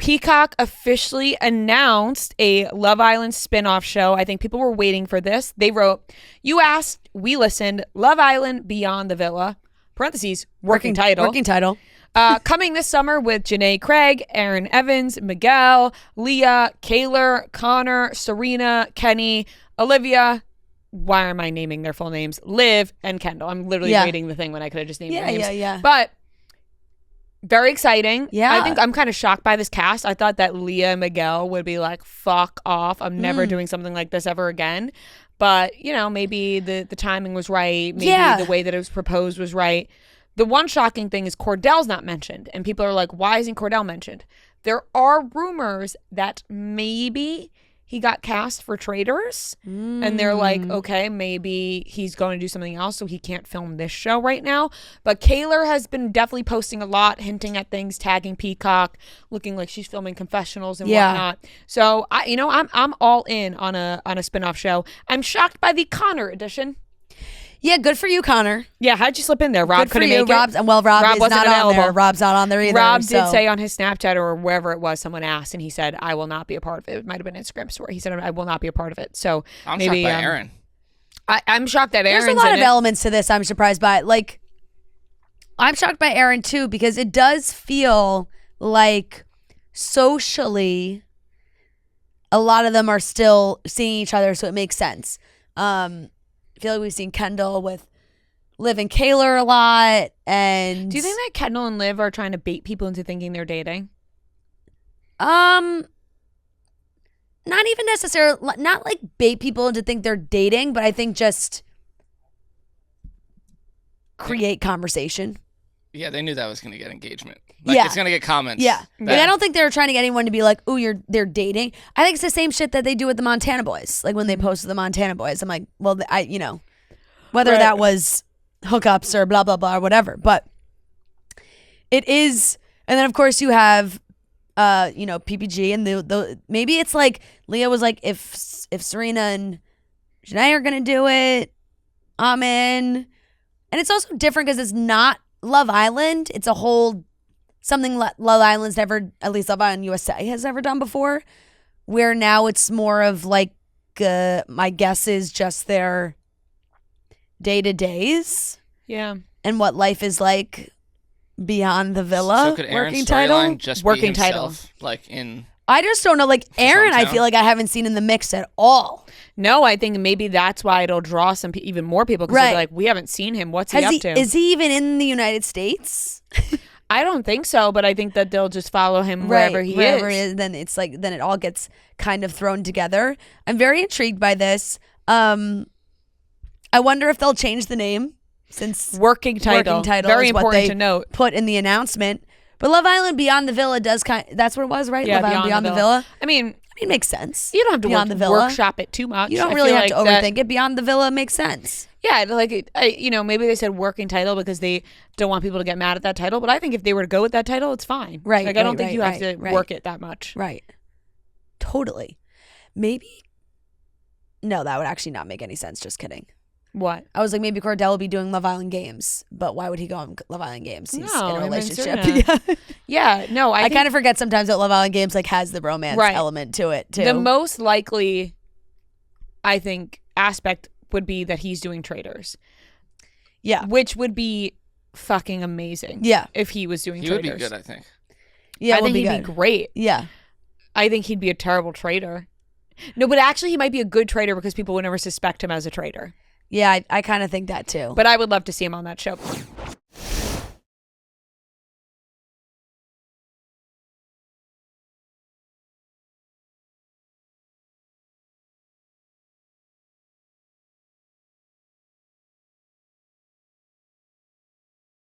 Peacock officially announced a Love Island spinoff show. I think people were waiting for this. They wrote, "You asked, we listened. Love Island Beyond the Villa." Parentheses, working title. Working title. Coming this summer with Janae Craig, Aaron Evans, Miguel, Leah, Kaylor, Connor, Serena, Kenny, Olivia. Why am I naming their full names? Liv and Kendall. I'm literally reading the thing when I could have just named their names. Yeah. But very exciting. Yeah. I think I'm kind of shocked by this cast. I thought that Leah and Miguel would be like, fuck off. I'm never doing something like this ever again. But, you know, maybe the timing was right. Maybe the way that it was proposed was right. The one shocking thing is Kordell's not mentioned. And people are like, why isn't Kordell mentioned? There are rumors that maybe he got cast for Traitors. And they're like, okay, maybe he's going to do something else, so he can't film this show right now. But Kaylor has been definitely posting a lot, hinting at things, tagging Peacock, looking like she's filming confessionals and whatnot. So I'm all in on a spinoff show. I'm shocked by the Connor edition. Yeah, good for you, Connor. Yeah, how'd you slip in there? Rob couldn't make it. Rob is not on there. Rob's not on there either. Rob did say on his Snapchat or wherever it was, someone asked, and he said, "I will not be a part of it." It might have been Instagram story. He said, "I will not be a part of it." So I'm maybe shocked by Aaron. I'm shocked that Aaron's There's a lot in of it. elements to this I'm surprised by. Like, I'm shocked by Aaron too, because it does feel like socially a lot of them are still seeing each other, so it makes sense. I feel like we've seen Kendall with Liv and Kaylor a lot. And do you think that Kendall and Liv are trying to bait people into thinking they're dating? Not even necessarily, not like bait people into think they're dating, but I think just create conversation. Yeah, they knew that was going to get engagement. It's going to get comments. Yeah. Like, I don't think they were trying to get anyone to be like, "Ooh, they're dating." I think it's the same shit that they do with the Montana Boys. Like when they posted the Montana Boys, I'm like, well, whether that was hookups or blah blah blah or whatever, but it is. And then of course you have PPG and the maybe it's like Leah was like, if Serena and Janae are gonna do it, I'm in. And it's also different because it's not Love Island. It's a whole something Love Island's never, at least Love Island USA has ever done before, where now it's more of like my guess is just their day-to-days. Yeah. And what life is like beyond the villa. So could Aaron's working title storyline just working be title. himself, like in? I just don't know. Like Aaron, I hometown? feel like I haven't seen in the mix at all. No, I think maybe that's why it'll draw some even more people because they'll be like, we haven't seen him. What's he up to? Is he even in the United States? I don't think so, but I think that they'll just follow him wherever he is. Then it's like then it all gets kind of thrown together. I'm very intrigued by this. I wonder if they'll change the name since Working title very is what important they to note. Put in the announcement. But Love Island Beyond the Villa does that's what it was, right? Yeah, Love Island Beyond the Villa. I mean, it makes sense. You don't have to Beyond the Villa. workshop it too much. You don't I really feel have to like overthink it. Beyond the Villa makes sense. Yeah, like maybe they said working title because they don't want people to get mad at that title. But I think if they were to go with that title, it's fine. Right. Like I don't think you have to work it that much. Right. Totally. Maybe. No, that would actually not make any sense. Just kidding. What? I was like, maybe Kordell will be doing Love Island games, but why would he go on Love Island games? He's in a relationship. Yeah, no, I kind of forget sometimes that Love Island games like has the romance element to it too. The most likely, I think, aspect would be that he's doing Traitors. Yeah, which would be fucking amazing. Yeah, if he was doing he Traitors, would be good. I think. Yeah, I think he'd be great. Yeah, I think he'd be a terrible traitor. No, but actually, he might be a good traitor because people would never suspect him as a traitor. Yeah, I kind of think that too. But I would love to see him on that show.